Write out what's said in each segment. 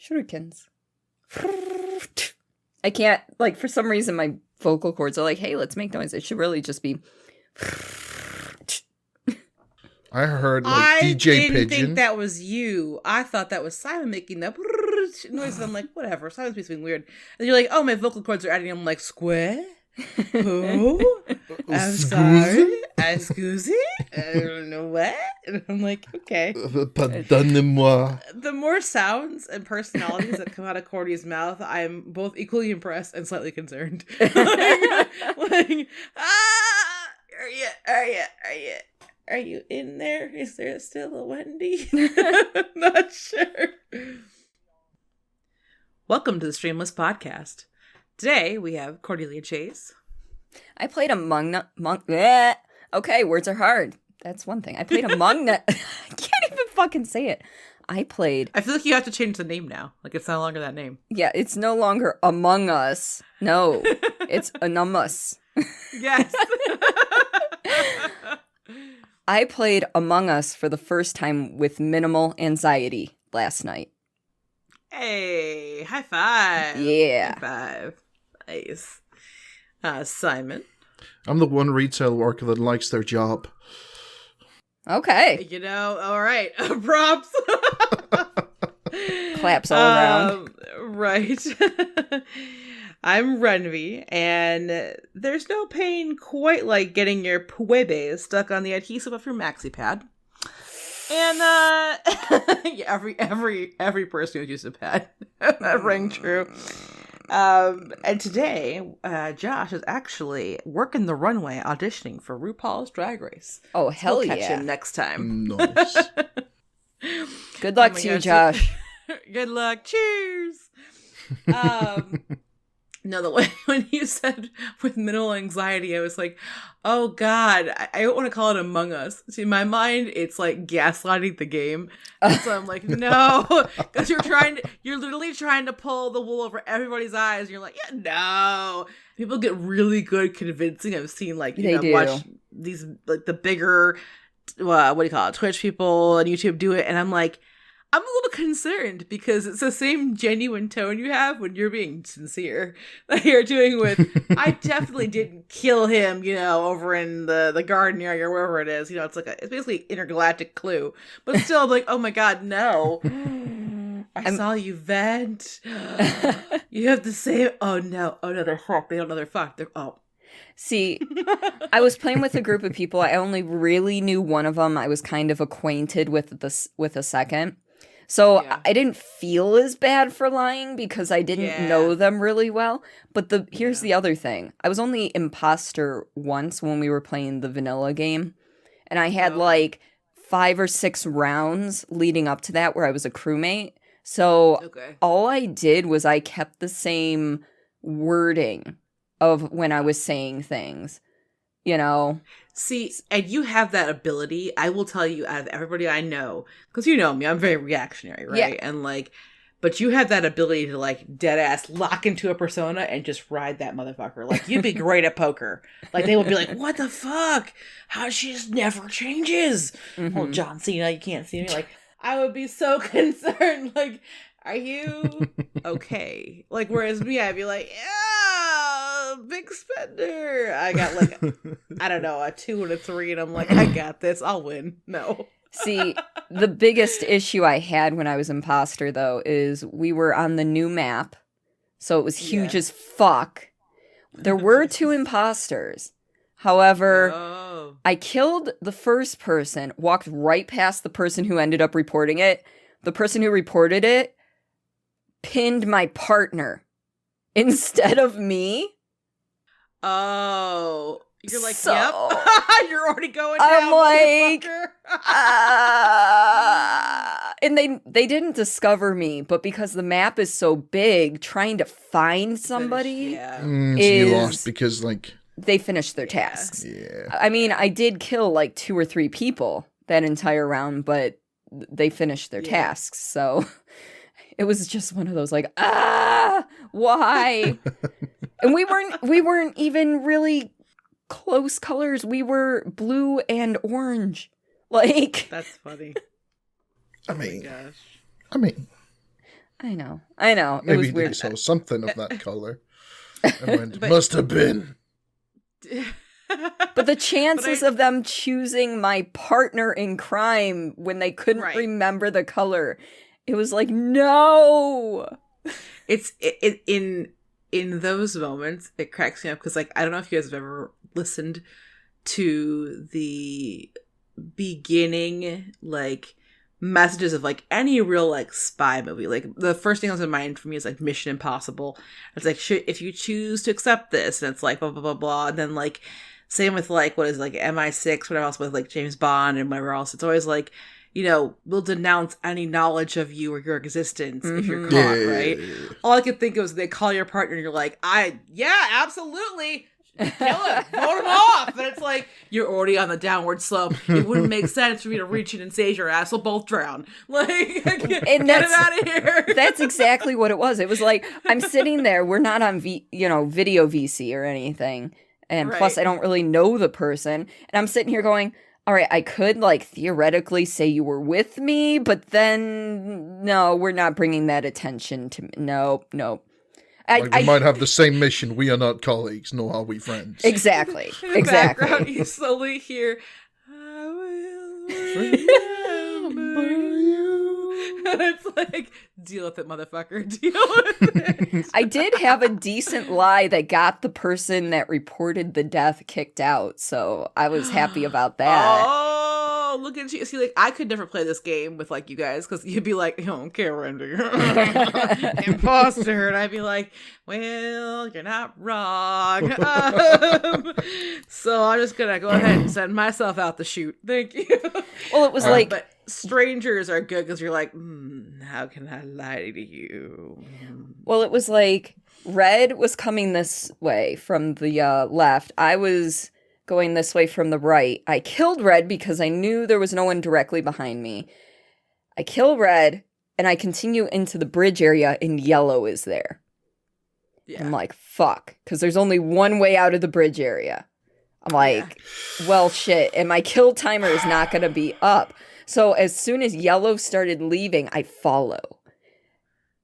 Shurikens. I can't, like, for some reason my vocal cords are like, hey, let's make noise. It should really just be... I heard, like, DJ Pigeon. I didn't think that was you. I thought that was Simon making that noise. And I'm like, whatever. Simon's being weird. And you're like, oh, my vocal cords are adding. I'm like, square? Who? I'm sorry. Excuse me? I don't know what. And I'm like, okay. Pardonnez-moi. The more sounds and personalities that come out of Cordi's mouth, I'm both equally impressed and slightly concerned. Are you in there? Is there still a Wendy? I'm not sure. Welcome to the Streamless Podcast. Today we have Cordelia Chase. I played okay, words are hard. That's one thing. I played Among I can't even fucking say it. I feel like you have to change the name now. Like, it's no longer that name. Yeah, it's no longer Among Us. No, it's Anonymous. Yes. I played Among Us for the first time with minimal anxiety last night. Hey, high five. Yeah. High five. Nice. Simon. I'm the one retail worker that likes their job. Okay. You know, all right. Props. Claps all around. Right. I'm Rhenvi, and there's no pain quite like getting your puebe stuck on the adhesive of your maxi pad. And yeah, every person who's used a pad. That rang true. And today, Josh is actually working the runway auditioning for RuPaul's Drag Race. Oh, hell we'll yeah. catch him next time. Nice. Good luck to you, Josh. Good luck. Cheers. No, the way when you said with minimal anxiety, I was like, oh God, I don't want to call it Among Us. See, in my mind, it's like gaslighting the game. And so I'm like, no, because you're literally trying to pull the wool over everybody's eyes. And you're like, yeah, no. People get really good convincing. I've seen like, watch these, like the bigger, what do you call it, Twitch people and YouTube do it. And I'm like, I'm a little concerned because it's the same genuine tone you have when you're being sincere that you're doing with, I definitely didn't kill him, over in the garden area or wherever it is. It's like it's basically intergalactic Clue. But still, I'm like, oh my God, no. I saw you vent. You have to say, oh no, they're fucked. They don't know they're fucked. See, I was playing with a group of people. I only really knew one of them. I was kind of acquainted with a second. So yeah. I didn't feel as bad for lying because I didn't know them really well. But here's the other thing. I was only imposter once when we were playing the vanilla game. And I had like 5 or 6 rounds leading up to that where I was a crewmate. So all I did was I kept the same wording of when I was saying things, See, and you have that ability. I will tell you, out of everybody I know, because you know me, I'm very reactionary, right? Yeah. And but you have that ability to dead ass lock into a persona and just ride that motherfucker. Like, you'd be great at poker. Like, they would be like, what the fuck? How she just never changes? Mm-hmm. Oh, John Cena, you can't see me. Like, I would be so concerned. Like, are you okay? Like, whereas me, I'd be like, yeah, big spender. I got I don't know, a 2 and a 3, and I'm like, I got this. I'll win. No. See, the biggest issue I had when I was imposter, though, is we were on the new map, so it was huge as fuck. There were 2 imposters. However, I killed the first person, walked right past the person who ended up reporting it. The person who reported it pinned my partner instead of me. Oh, you're like, so, yep. You're already going down. I'm like, and they didn't discover me, but because the map is so big, trying to find somebody so you lost because they finished their tasks. Yeah. I mean, I did kill 2 or 3 people that entire round, but they finished their tasks, so it was just one of those why? And we weren't even really close colors. We were blue and orange. That's funny. I mean, oh my gosh. I mean, I know. It Maybe was they weird. saw something of that color and went, must have been. But the chances of them choosing my partner in crime when they couldn't remember the color, it was like, no. It's in those moments, it cracks me up because, like, I don't know if you guys have ever listened to the beginning, like, messages of, like, any real, like, spy movie. Like, the first thing that comes to mind for me is, like, Mission Impossible. It's like, if you choose to accept this, and it's like, blah, blah, blah, blah, and then, like, same with, like, what is it, like, MI6, whatever else, with, like, James Bond and whatever else. It's always like, you know, we'll denounce any knowledge of you or your existence if you're caught, right? All I could think of was they call your partner and you're like, yeah, absolutely. Kill him. Vote him off. And it's like, you're already on the downward slope. It wouldn't make sense for me to reach in and save your ass. We'll both drown. Like, get him out of here. That's exactly what it was. It was like, I'm sitting there. We're not on video VC or anything. And plus, I don't really know the person. And I'm sitting here going, all right, I could, like, theoretically say you were with me, but then, no, we're not bringing that attention to me. No. We might have the same mission. We are not colleagues, nor are we friends. Exactly. In the background, you slowly hear, I will remember you. And it's like, deal with it, motherfucker. Deal with it. I did have a decent lie that got the person that reported the death kicked out, so I was happy about that. Oh, look at you. See, like, I could never play this game with, like, you guys, because you'd be like, I don't care, Randy. Imposter. And I'd be like, well, you're not wrong. So I'm just going to go ahead and send myself out the chute. Thank you. Well, it was like... But strangers are good because you're like, how can I lie to you? Well, it was like Red was coming this way from the left. I was going this way from the right. I killed Red because I knew there was no one directly behind me. I kill Red, and I continue into the bridge area, and Yellow is there. Yeah. I'm like, fuck, because there's only one way out of the bridge area. I'm like, well, shit, and my kill timer is not going to be up. So as soon as Yellow started leaving, I follow.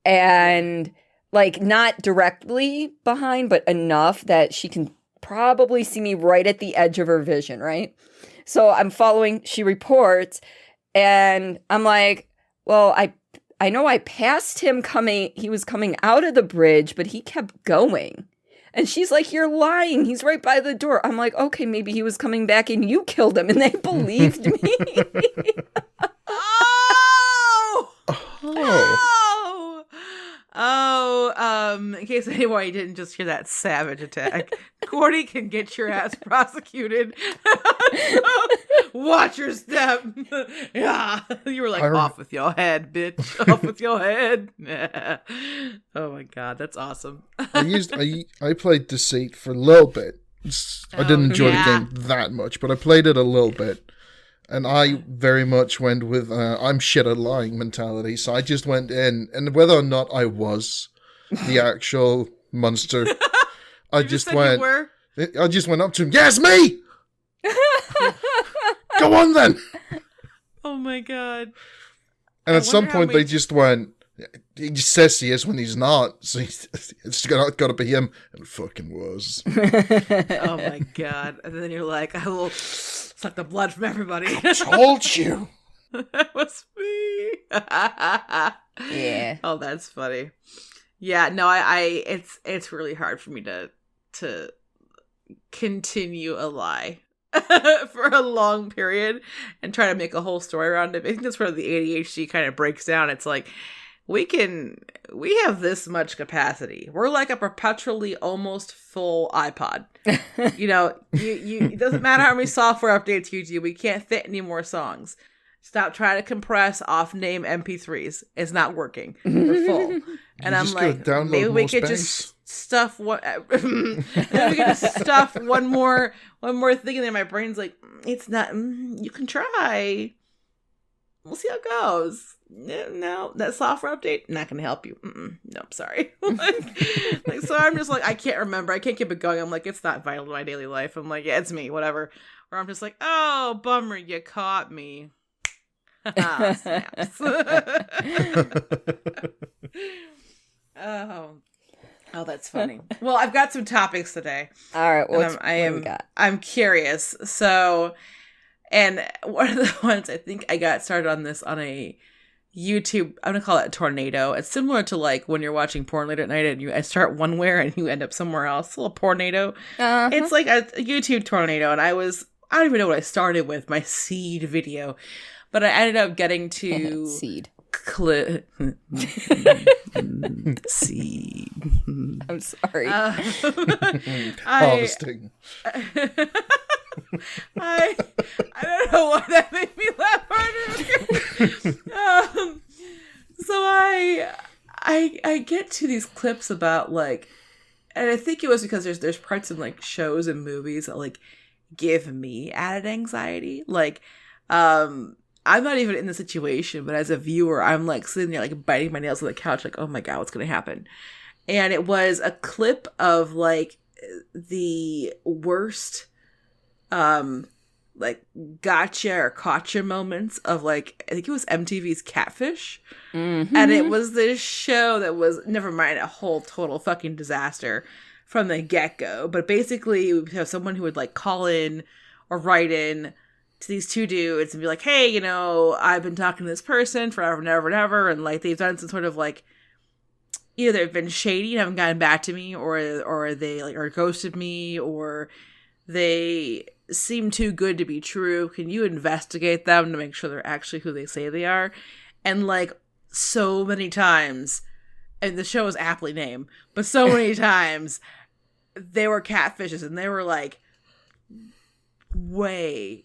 And, like, not directly behind, but enough that she can probably see me right at the edge of her vision, right? So I'm following, she reports, and I'm like, well, I know I passed him he was coming out of the bridge, but he kept going. And she's like, you're lying. He's right by the door. I'm like, okay, maybe he was coming back and you killed him. And they believed me. In case anyone didn't just hear that savage attack, Cordi can get your ass prosecuted. Watch your step. Yeah, you were like, off with your head, bitch. Off with your head. Oh my god, that's awesome. I played Deceit for a little bit. I didn't enjoy the game that much, but I played it a little bit. And I very much went with I'm shit at lying mentality. So I just went in, and whether or not I was the actual monster, I just went up to him. Yes, me. Go on then. Oh my god. And at some point they just went. He just says he is when he's not, so it's got to be him, and it fucking was. Oh my god! And then you're like, I will suck the blood from everybody. I told you. That was me. Yeah. Oh, that's funny. Yeah, no, it's really hard for me to continue a lie for a long period and try to make a whole story around it. I think that's where the ADHD kind of breaks down. It's like, we have this much capacity. We're like a perpetually almost full iPod. You know, it doesn't matter how many software updates you do, we can't fit any more songs. Stop trying to compress off name MP3s. It's not working. We're full. And I'm like, maybe we could just stuff one. Maybe we could just stuff one more thing in there. My brain's like, it's not. You can try. We'll see how it goes. No, that software update not gonna help you. Nope, sorry. like, so I'm just like, I can't remember. I can't keep it going. I'm like, it's not vital to my daily life. I'm like, yeah, it's me, whatever. Or I'm just like, oh, bummer, you caught me. Snaps. Oh, that's funny. Well, I've got some topics today. All right, what do we got? I'm curious. So, and one of the ones I think I got started on this on a YouTube, I'm gonna call it a tornado. It's similar to like when you're watching porn late at night and I start one where and you end up somewhere else. A little tornado. Uh-huh. It's like a YouTube tornado, and I don't even know what I started with, my seed video, but I ended up getting to seed. Seed. I'm sorry. Harvesting. I don't know why that made me laugh harder. So I get to these clips about like, and I think it was because there's parts in like shows and movies that like give me added anxiety. Like, I'm not even in the situation, but as a viewer, I'm like sitting there like biting my nails on the couch, like, oh my God, what's going to happen? And it was a clip of like the worst, like gotcha or gotcha moments of like, I think it was MTV's Catfish. Mm-hmm. And it was this show that was, never mind, a whole total fucking disaster from the get-go. But basically you would have someone who would like call in or write in to these two dudes and be like, hey, you know, I've been talking to this person forever and ever and ever, and like they've done some sort of like, either they've been shady and haven't gotten back to me, or they like are ghosted me, or they seem too good to be true. Can you investigate them to make sure they're actually who they say they are? And like so many times, and the show is aptly named, but so many times they were catfishes, and they were like way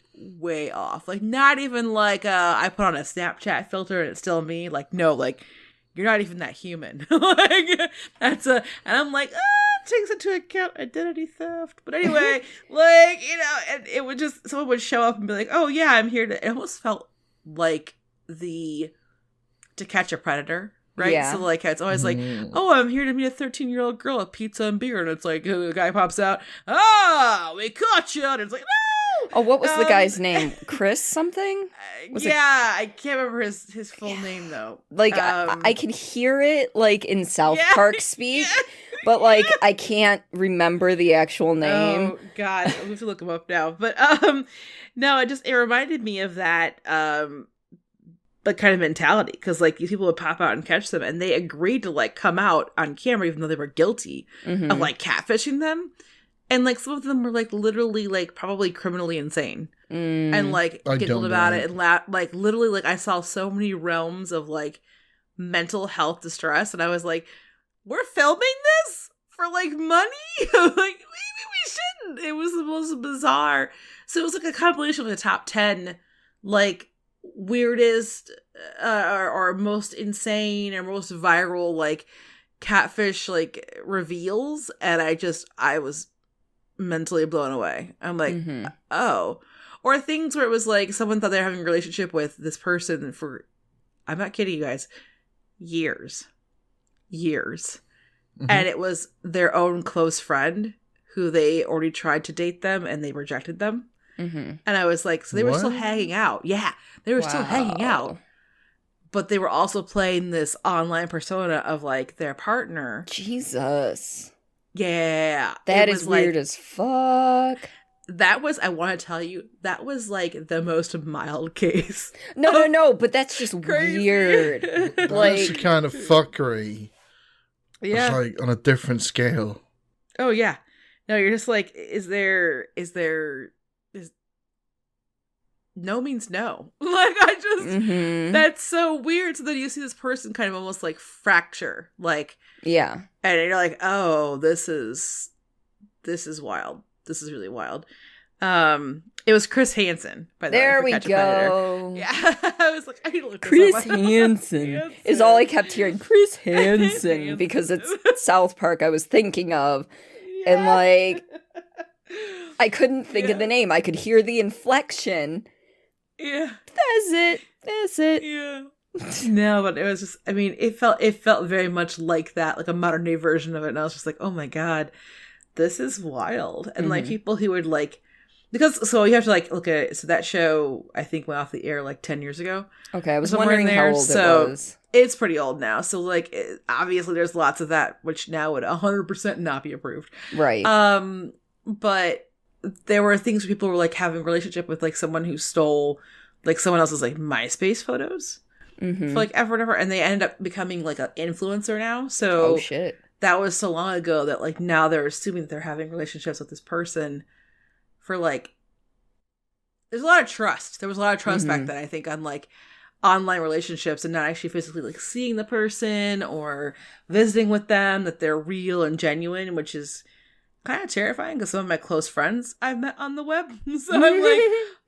off. Like not even like I put on a Snapchat filter and it's still me. Like no, like you're not even that human. Like that's and I'm like, takes into account identity theft. But anyway, like, you know, and it would just, someone would show up and be like, oh yeah, I'm here to, it almost felt like To Catch a Predator. Right? Yeah. So, like, it's always like, oh, I'm here to meet a 13-year-old girl with pizza and beer. And it's like, the guy pops out, we caught you. And it's like, no! Oh, what was the guy's name? Chris something? I can't remember his full name, though. Like, I can hear it, like, in South Park speak. Yeah. But, like, I can't remember the actual name. Oh, God. I have to look him up now. But, no, it reminded me of that, like kind of mentality, because like these people would pop out and catch them, and they agreed to like come out on camera even though they were guilty of like catfishing them, and like some of them were like literally like probably criminally insane and like giggled about it and like literally like I saw so many realms of like mental health distress, and I was like, we're filming this for like money? Like maybe we shouldn't. It was the most bizarre. So it was like a compilation of the top 10 like weirdest or most insane or most viral like catfish like reveals, and I was mentally blown away. I'm like, oh. Or things where it was like someone thought they were having a relationship with this person for, I'm not kidding you guys, years. And it was their own close friend who they already tried to date them and they rejected them. And I was like, so they were still hanging out. Yeah, they were still hanging out. But they were also playing this online persona of like their partner. Jesus. Yeah. That is weird as fuck. That was, I want to tell you, that was like the most mild case. No, but that's just weird. That's the kind of fuckery. Yeah. It's like on a different scale. Oh, yeah. No, you're just like, is no means no. Like, I just, that's so weird. So then you see this person kind of almost like fracture. Like, yeah. And you're like, oh, this is wild. This is really wild. It was Chris Hansen, by the way. There we go. Yeah. I was like, I need to look Chris this up. Hansen is all I kept hearing. Chris Hansen, because it's South Park I was thinking of. Yeah. And like, I couldn't think of the name. I could hear the inflection. Yeah. That's it. Yeah. No, but it was just, I mean, it felt very much like that, like a modern day version of it. And I was just like, oh my God, this is wild. And like people who would like Because so you have to like look at it. So that show I think went off the air like 10 years ago. Okay, I was wondering how old it was. It's pretty old now. So like obviously there's lots of that which now would 100% not be approved. Right. But there were things where people were like having a relationship with like someone who stole like someone else's like MySpace photos for like ever and ever, and they ended up becoming like an influencer now. So oh shit. That was so long ago that like now they're assuming that they're having relationships with this person for like there's a lot of trust. There was a lot of trust back then, I think, on like online relationships and not actually physically like seeing the person or visiting with them, that they're real and genuine, which is kind of terrifying because some of my close friends I've met on the web. So I'm like,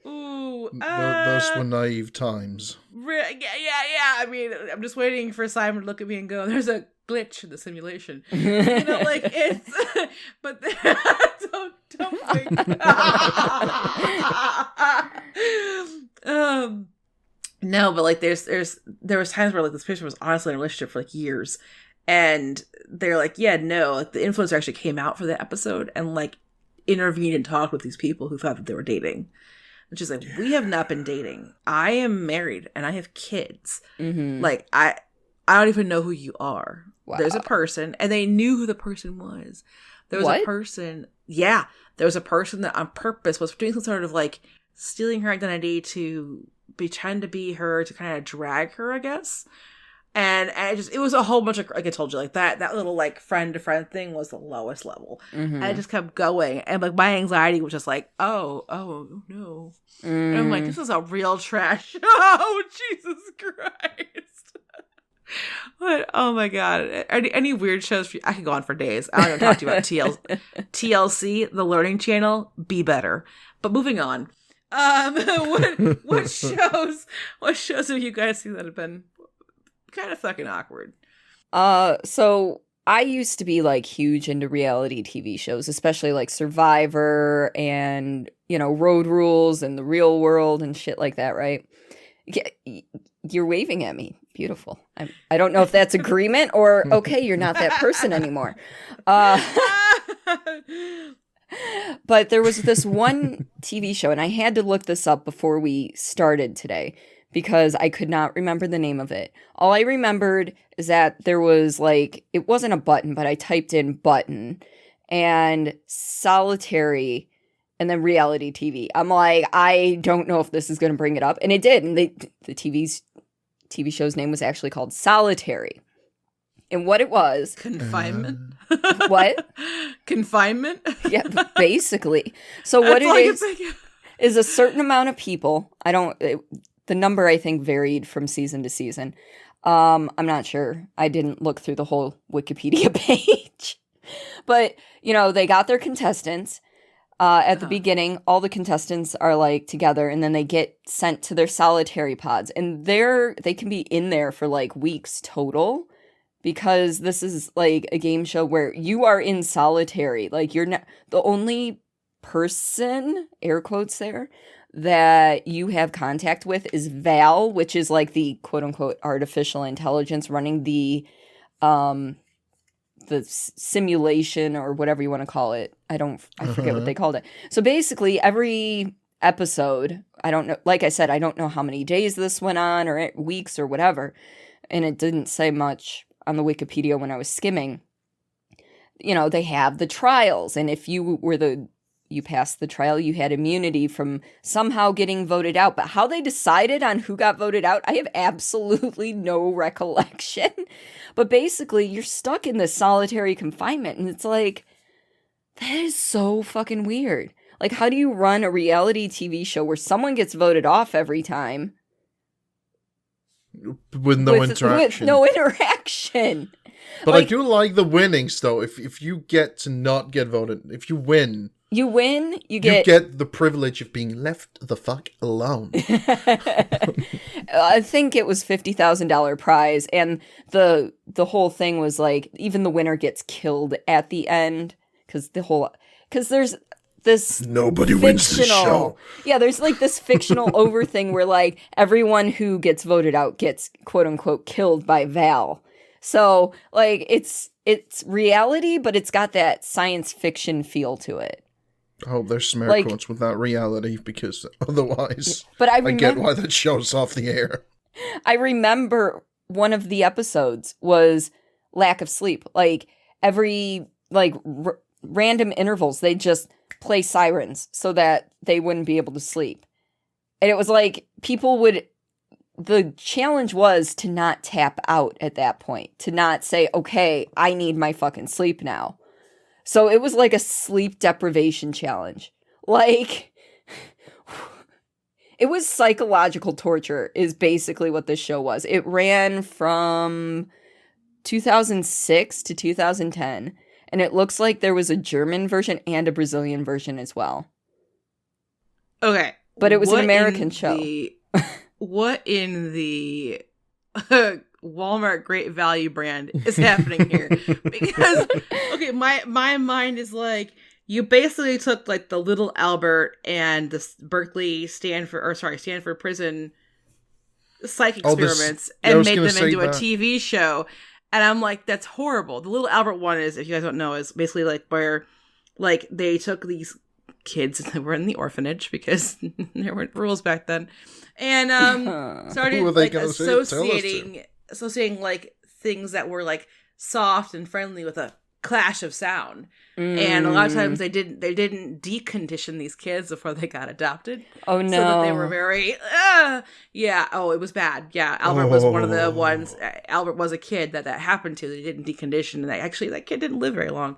ooh. Those were naive times. Yeah. I mean, I'm just waiting for Simon to look at me and go, there's a glitch in the simulation. You know, like it's, but don't think. No, but like there was times where like this person was honestly in a relationship for like years. And they're like, yeah, no, like the influencer actually came out for the episode and like intervened and talked with these people who thought that they were dating. And she's like, we have not been dating. I am married and I have kids. Like, I don't even know who you are. Wow. There's a person, and they knew who the person was. There was a person. Yeah. There was a person that on purpose was doing some sort of like stealing her identity to pretend to be her, to kind of drag her, I guess. And it was a whole bunch of, like I told you, like that little like friend to friend thing was the lowest level. And it just kept going. And like my anxiety was just like, oh no. And I'm like, this is a real trash. Oh, Jesus Christ. But oh my God. Any weird shows for you? I could go on for days. I don't know, talk to you about TLC, the Learning Channel, be better. But moving on. What shows have you guys seen that have been kind of fucking awkward? So I used to be like huge into reality TV shows, especially like Survivor and, you know, Road Rules and The Real World and shit like that, right? You're waving at me. Beautiful. I don't know if that's agreement or, okay, you're not that person anymore. But there was this one TV show, and I had to look this up before we started today because I could not remember the name of it. All I remembered is that there was like, it wasn't a button, but I typed in button and solitary and then reality TV. I'm like, I don't know if this is going to bring it up. And it did. And the TV show's name was actually called Solitary. And what it was... Confinement? What? Confinement? Yeah, basically. So what it is a certain amount of people. The number, I think, varied from season to season. I'm not sure. I didn't look through the whole Wikipedia page. But, you know, they got their contestants. At the beginning, all the contestants are like together, and then they get sent to their solitary pods. And they can be in there for like weeks total. Because this is like a game show where you are in solitary. Like you're not the only person, air quotes there, that you have contact with is Val, which is like the quote unquote artificial intelligence running the simulation or whatever you want to call it. I forget what they called it. So basically every episode, I don't know, like I said, I don't know how many days this went on or weeks or whatever. And it didn't say much on the Wikipedia when I was skimming. You know, they have the trials, and if you passed the trial, you had immunity from somehow getting voted out. But how they decided on who got voted out, I have absolutely no recollection. But basically, you're stuck in this solitary confinement, and it's like, that is so fucking weird. Like, how do you run a reality TV show where someone gets voted off every time? With no interaction. With no interaction. But like, I do like the winnings, though. If you get to not get voted, if you win... You win, you get the privilege of being left the fuck alone. I think it was $50,000 prize, and the whole thing was like, even the winner gets killed at the end, because there's this nobody wins the show. Yeah, there's like this fictional over thing where like everyone who gets voted out gets quote unquote killed by Val. So like it's reality, but it's got that science fiction feel to it. I hope there's smear Like- quotes with that reality, because otherwise But I I get remember, why that show's off the air. I remember one of the episodes was lack of sleep. Like every random intervals, they just play sirens so that they wouldn't be able to sleep. And it was like the challenge was to not tap out at that point, to not say, okay, I need my fucking sleep now. So it was like a sleep deprivation challenge. Like, it was psychological torture is basically what this show was. It ran from 2006 to 2010, and it looks like there was a German version and a Brazilian version as well. Okay. But it was an American show. What in the Walmart Great Value brand is happening here? Because, okay, my mind is like, you basically took like the little Albert and the Stanford prison psych experiments and made them into a TV show. And I'm like, that's horrible. The little Albert one is, if you guys don't know, is basically like where like they took these kids that were in the orphanage because there weren't rules back then, and started like associating like things that were like soft and friendly with a clash of sound. And a lot of times they didn't decondition these kids before they got adopted. Oh no. So that they were very it was bad. Yeah, Albert was one of the ones. Albert was a kid that happened to. They didn't decondition, and that kid didn't live very long.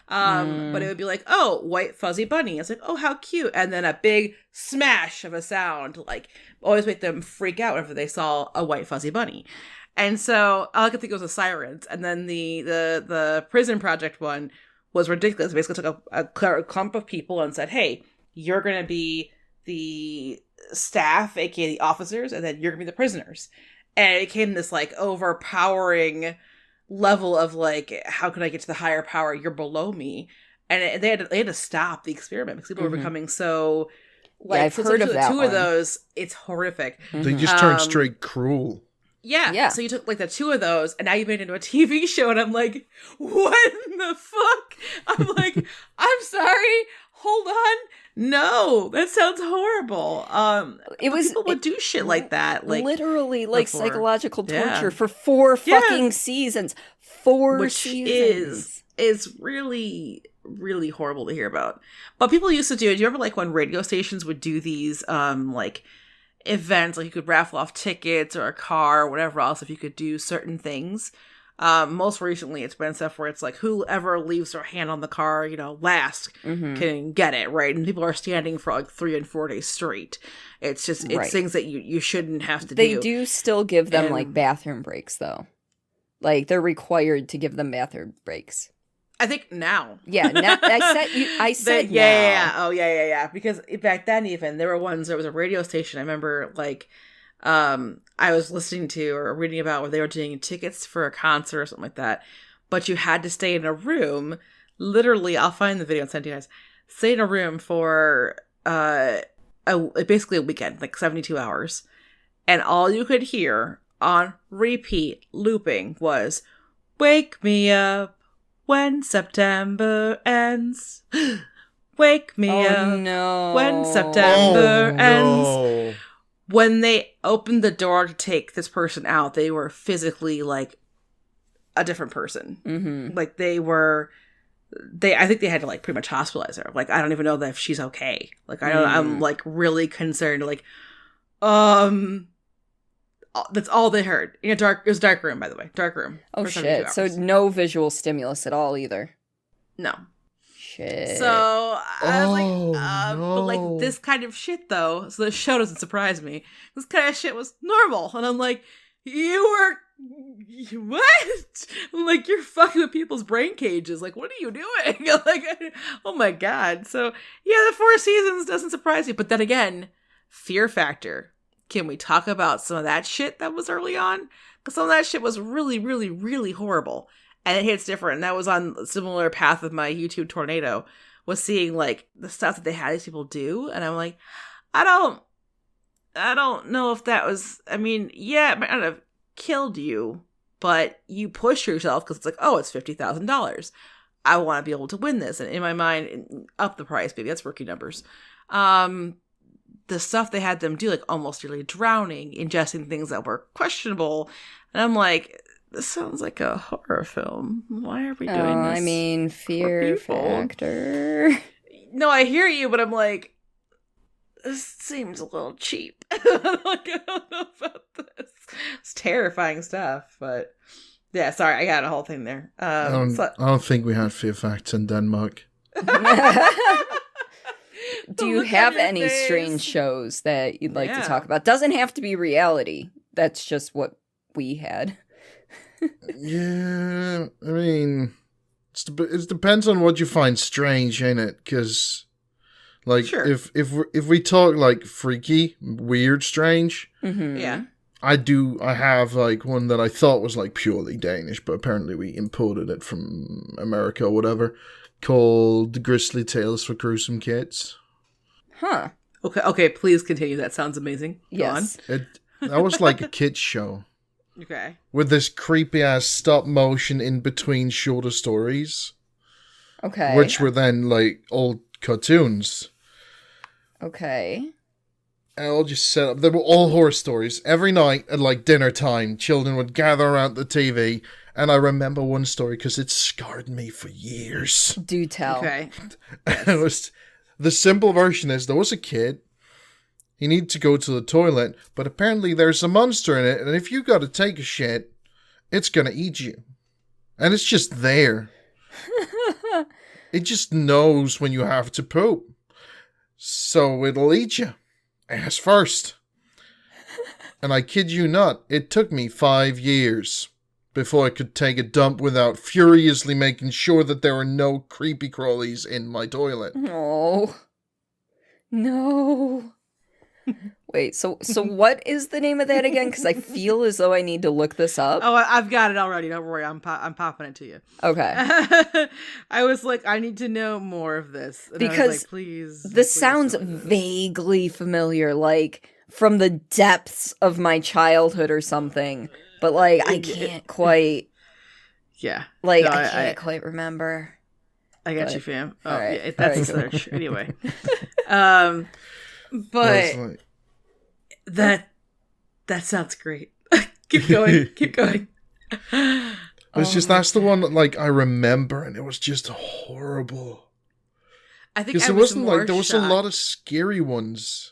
But it would be like, oh, white fuzzy bunny. It's like, oh, how cute. And then a big smash of a sound, like always make them freak out whenever they saw a white fuzzy bunny. And so all I could think was the sirens. And then the prison project one was ridiculous. It basically took a clump of people and said, hey, you're going to be the staff, aka the officers, and then you're going to be the prisoners. And it became this like overpowering level of like, how can I get to the higher power? You're below me. And they had to stop the experiment because people were becoming so like, I've heard of that two one. of those, it's horrific. They just turned straight cruel. Yeah. So you took like the two of those and now you made it into a TV show, and I'm like, what in the fuck? I'm like, I'm sorry. Hold on. No, that sounds horrible. People would do shit like that. Like literally like before. Psychological torture for 4 fucking seasons. 4 seasons. Is really, really horrible to hear about. But people used to do it. Do you ever like when radio stations would do these like events, like you could raffle off tickets or a car or whatever else if you could do certain things? Most recently it's been stuff where it's like whoever leaves their hand on the car, last can get it, right? And people are standing for like 3 and 4 days straight. It's just, it's things that you shouldn't have to do. They do still give them like bathroom breaks though. Like they're required to give them bathroom breaks. I think now. Yeah, now, I said yeah. Oh, yeah. Because back then even, there was a radio station, I remember, like, I was listening to or reading about where they were doing tickets for a concert or something like that, but you had to stay in a room, literally, I'll find the video and send you guys, stay in a room for basically a weekend, like 72 hours, and all you could hear on repeat, looping, was, wake me up when September ends. Wake me up when September ends. When they opened the door to take this person out, they were physically like a different person. Like I think they had to like pretty much hospitalize her. Like, I don't even know if she's okay. Like, I'm like really concerned. Like, that's all they heard. It was a dark room, by the way. Dark room. Oh, shit. So no visual stimulus at all either. No. Shit. So I was like, but like this kind of shit though, so the show doesn't surprise me. This kind of shit was normal. And I'm like, what? I'm like, you're fucking with people's brain cages. Like, what are you doing? Like, oh my God. So yeah, the 4 seasons doesn't surprise me. But then again, Fear Factor. Can we talk about some of that shit that was early on? Because some of that shit was really, really, really horrible. And it hits different. And that was on a similar path of my YouTube tornado, was seeing like the stuff that they had these people do. And I'm like, I don't know if that was, I mean, yeah, it might not have killed you, but you push yourself because it's like, oh, it's $50,000. I want to be able to win this. And in my mind, up the price, baby. That's rookie numbers. The stuff they had them do, like almost nearly drowning, ingesting things that were questionable. And I'm like, this sounds like a horror film. Why are we doing this? I mean, fear factor. No, I hear you, but I'm like, this seems a little cheap. Like, I don't know about this. It's terrifying stuff, but yeah, sorry, I got a whole thing there. I don't think we had fear facts in Denmark. Do you have any strange shows that you'd like to talk about? Doesn't have to be reality. That's just what we had. Yeah, I mean, it depends on what you find strange in it, because, like, sure. if we talk like freaky, weird, strange, yeah, I have like one that I thought was like purely Danish, but apparently we imported it from America or whatever, called Grisly Tales for Gruesome Kids. Huh. Okay, please continue. That sounds amazing. Yes. Go on. That was like a kid's show. Okay. With this creepy ass stop motion in between shorter stories. Okay. Which were then like old cartoons. Okay. And all just set up. They were all horror stories. Every night at like dinner time, children would gather around the TV. And I remember one story because it scarred me for years. Do tell. Okay. It was, the simple version is there was a kid. He needed to go to the toilet, but apparently there's a monster in it, and if you gotta take a shit, it's gonna eat you. And it's just there. It just knows when you have to poop. So it'll eat you. Ass first. And I kid you not, it took me 5 years before I could take a dump without furiously making sure that there were no creepy crawlies in my toilet. Oh. No. Wait, so what is the name of that again? Because I feel as though I need to look this up. Oh, I've got it already. Don't worry, I'm popping it to you. Okay. I was like, I need to know more of this. And because I was like, please. This sounds vaguely familiar, like from the depths of my childhood or something. But like, I can't quite. Yeah. Like, no, I can't quite remember. I got you, fam. Oh, right. Yeah, that's a search. Anyway. But that sounds great. Keep going. Keep going. It's just, that's the one that, like, I remember, and it was just horrible. I think because it wasn't like there was a lot of scary ones.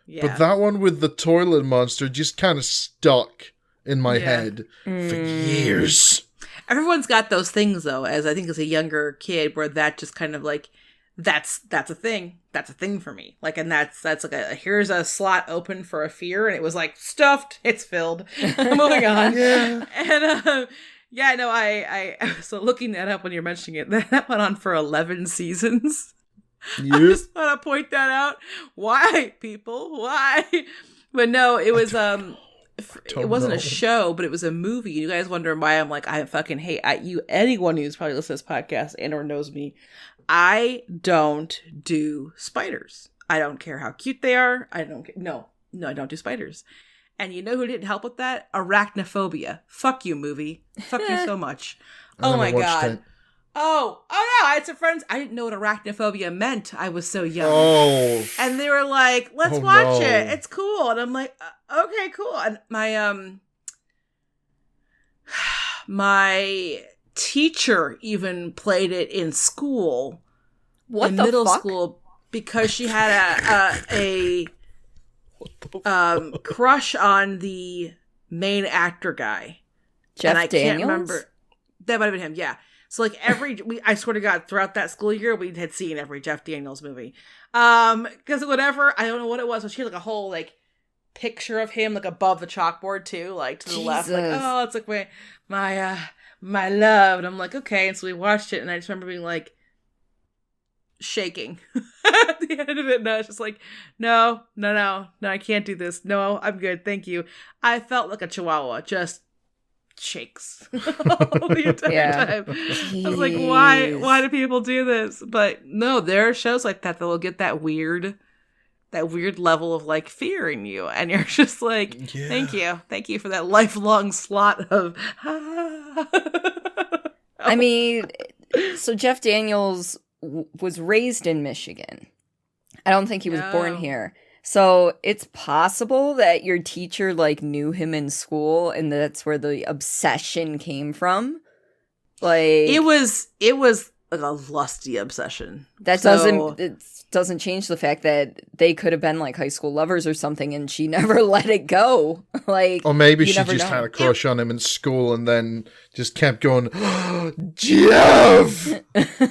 Yeah. But that one with the toilet monster just kind of stuck in my head for years. Everyone's got those things, though, as I think as a younger kid, where that just kind of like, that's a thing. That's a thing for me. Like, and that's like here's a slot open for a fear, and it was like stuffed. It's filled. Moving on. Yeah. And yeah, no, I so looking that up when you're mentioning it, that went on for 11 seasons. Yep. I just want to point that out. Why, people? Why? But no, it was it wasn't a show, but it was a movie. You guys wonder why I'm like, I fucking hate anyone who's probably listened to this podcast and or knows me. I don't do spiders. I don't care how cute they are. I don't care. No, I don't do spiders. And you know who didn't help with that? Arachnophobia. Fuck you, movie. Fuck you so much. Oh my god. It. Oh no, I had some friends. I didn't know what arachnophobia meant. I was so young. Oh. And they were like, let's watch it. It's cool. And I'm like, okay, cool. And my teacher even played it in school. In middle school, because she had a crush on the main actor guy. Jeff and Daniels? Can't remember. That might have been him, yeah. So like I swear to God, throughout that school year, we had seen every Jeff Daniels movie. Because whatever, I don't know what it was, but she had like a whole like picture of him like above the chalkboard too, like to the left. Like, oh, it's like my love. And I'm like, okay. And so we watched it, and I just remember being like shaking at the end of it. And I was just like, no, I can't do this. No, I'm good. Thank you. I felt like a chihuahua, just shakes the entire time. I was like, why do people do this? But no, there are shows like that will get that weird level of like fear in you, and you're just like, thank you for that lifelong slot of I mean, So Jeff Daniels was raised in Michigan. I don't think he was born here. So it's possible that your teacher like knew him in school and that's where the obsession came from. Like it was like a lusty obsession. That doesn't change the fact that they could have been like high school lovers or something and she never let it go. Like, or maybe she just had a crush on him in school and then just kept going, Jeff!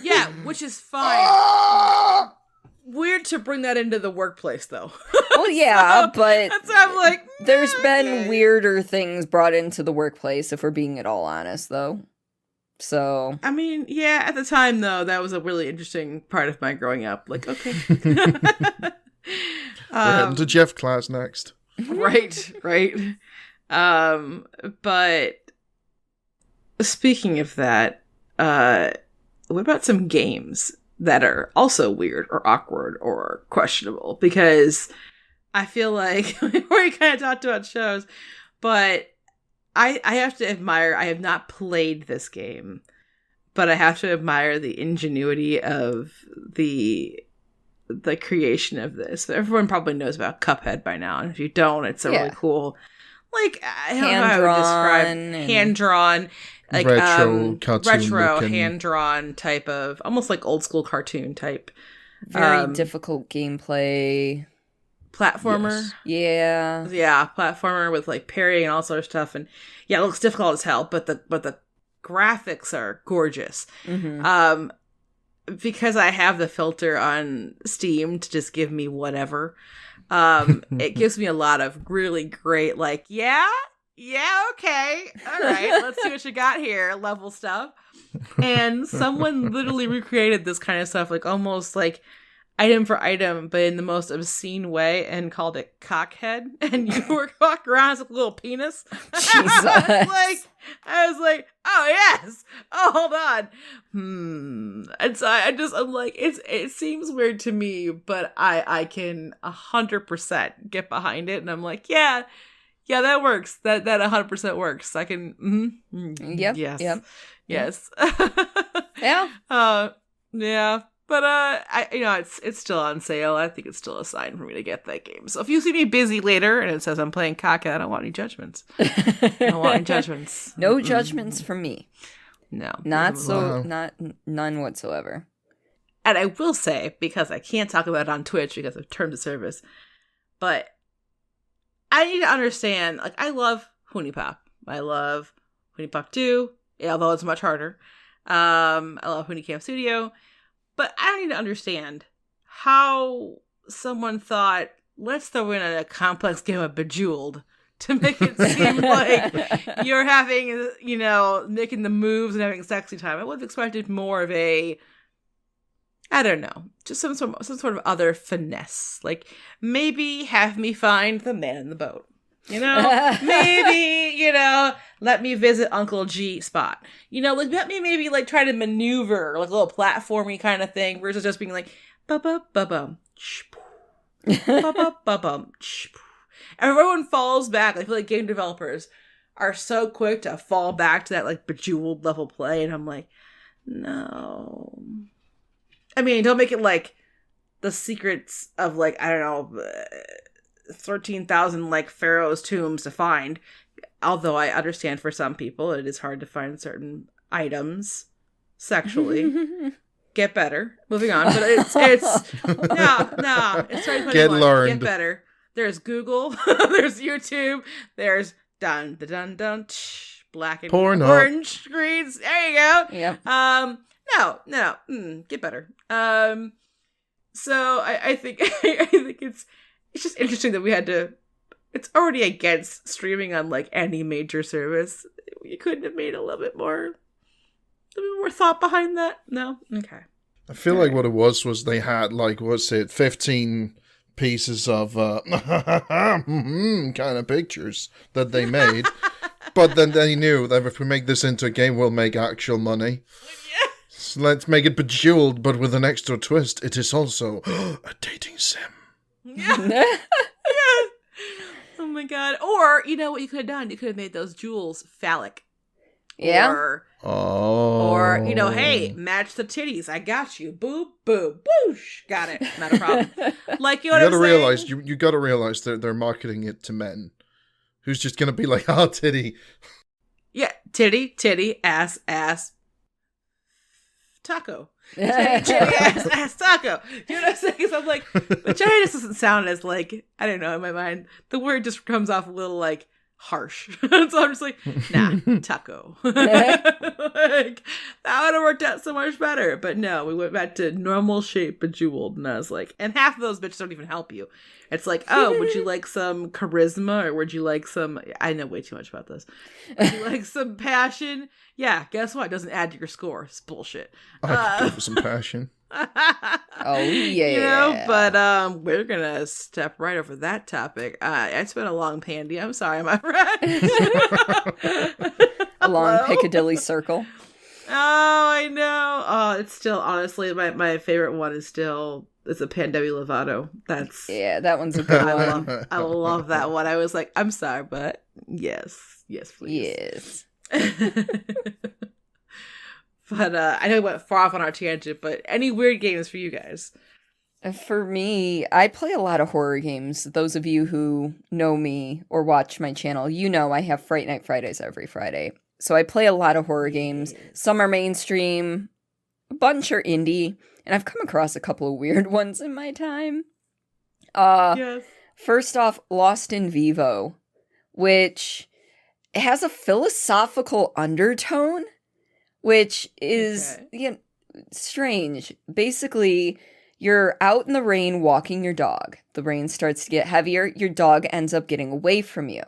Yeah, which is fine. Weird to bring that into the workplace, though. Well, yeah, but that's why I'm like, there's been weirder things brought into the workplace, if we're being at all honest, though. So I mean, yeah, at the time though, that was a really interesting part of my growing up. Like, okay. We're heading to Jeff class next. Right. But speaking of that, what about some games that are also weird or awkward or questionable? Because I feel like we already kind of talked about shows, but I have to admire, I have not played this game, but I have to admire the ingenuity of the creation of this. Everyone probably knows about Cuphead by now, and if you don't, it's a really cool, like, I don't know how I would describe hand-drawn, like retro hand-drawn type of, almost like old school cartoon type. Very difficult gameplay. Platformer. Yes. Yeah, platformer with like parrying and all sorts of stuff, and yeah, it looks difficult as hell, but the graphics are gorgeous. Mm-hmm. Because I have the filter on Steam to just give me whatever. It gives me a lot of really great, like, yeah, okay, all right, let's see what you got here, level stuff. And someone literally recreated this kind of stuff, like almost like item for item, but in the most obscene way, and called it Cockhead. And you walk around with a little penis. Jesus. I was like, oh yes. Oh, hold on. And so I'm like, it seems weird to me, but I can 100% get behind it, and I'm like, yeah, that works. That 100% works. I can. Yep. Yes. Yes. Yeah. Yeah. But it's still on sale. I think it's still a sign for me to get that game. So if you see me busy later and it says I'm playing Cockhead, I don't want any judgments. No judgments from me. No. None whatsoever. And I will say, because I can't talk about it on Twitch because of terms of service, but I need to understand, like, I love Hoonie Pop. I love Hoonie Pop 2, although it's much harder. I love Hoonie Camp Studio. But I need to understand how someone thought, let's throw in a complex game of Bejeweled to make it seem like you're having, making the moves and having sexy time. I would have expected more of a, I don't know, just some sort of other finesse. Like, maybe have me find the man in the boat. Maybe, let me visit Uncle G spot. Like, let me maybe, like, try to maneuver, like, a little platformy kind of thing, versus just being like, ba-ba-ba-bum, ba-ba-ba-bum, and everyone falls back. I feel like game developers are so quick to fall back to that, like, Bejeweled level play, and I'm like, no. I mean, don't make it, like, the secrets of, like, I don't know, 13,000 like pharaoh's tombs to find, although I understand for some people it is hard to find certain items sexually. Get better. Moving on. But it's no, it's 2021. Get learned. Get better. There's Google. There's YouTube. There's dun black and Porn orange screens. There you go. Yep. No. Get better. So I think it's just interesting that we had to. It's already against streaming on like any major service. You couldn't have made a little bit more thought behind that. No, okay. I feel like what it was they had like 15 pieces of kind of pictures that they made, but then they knew that if we make this into a game, we'll make actual money. Yeah. So let's make it Bejeweled, but with an extra twist. It is also a dating sim. Yeah. Yeah. Oh my god. Or, you know what you could have done? You could have made those jewels phallic. Yeah. Or, you know, hey, match the titties. I got you. Boop, boop, boosh. Got it. Not a problem. Like, you know what I'm saying? You gotta realize they're marketing it to men. Who's just gonna be like, titty. Yeah, titty, ass, taco. Titty, ass, taco. You know what I'm saying? So I'm like, vagina just doesn't sound as like, I don't know, in my mind, the word just comes off a little like harsh. So I'm just like, nah, taco. Like, that would have worked out so much better. But no, we went back to normal shape bejeweled, and I was like, and half of those bitches don't even help you. It's like, oh, would you like some charisma, or would you like some, I know way too much about this. Would you like some passion? Yeah, guess what? It doesn't add to your score. It's bullshit. I could go for some passion. Oh, yeah. You know, but we're gonna step right over that topic. It's been a long pandy. I'm sorry, my friend. A long Piccadilly Circle. Oh, I know. Oh, it's still, honestly, my favorite one is still, it's a Pandemi Lovato. That one's a good one. I love that one. I was like, I'm sorry, but yes, please. Yes. But I know we went far off on our tangent, but any weird games for you guys? For me, I play a lot of horror games. Those of you who know me or watch my channel, you know I have Fright Night Fridays every Friday. So I play a lot of horror games. Some are mainstream, a bunch are indie, and I've come across a couple of weird ones in my time. Yes. First off, Lost in Vivo, which has a philosophical undertone, which is strange. Basically, you're out in the rain walking your dog. The rain starts to get heavier. Your dog ends up getting away from you.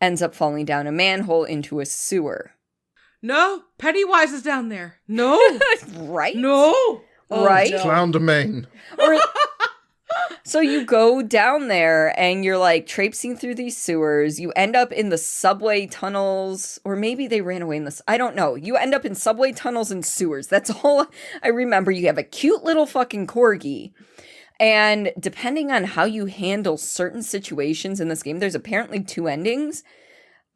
Ends up falling down a manhole into a sewer. No, Pennywise is down there. No. Right? No. Right? No. Clown domain. So you go down there and you're like traipsing through these sewers. You end up in the subway tunnels, or maybe they ran away in this. I don't know. You end up in subway tunnels and sewers. That's all I remember. You have a cute little fucking corgi. And depending on how you handle certain situations in this game, there's apparently 2 endings.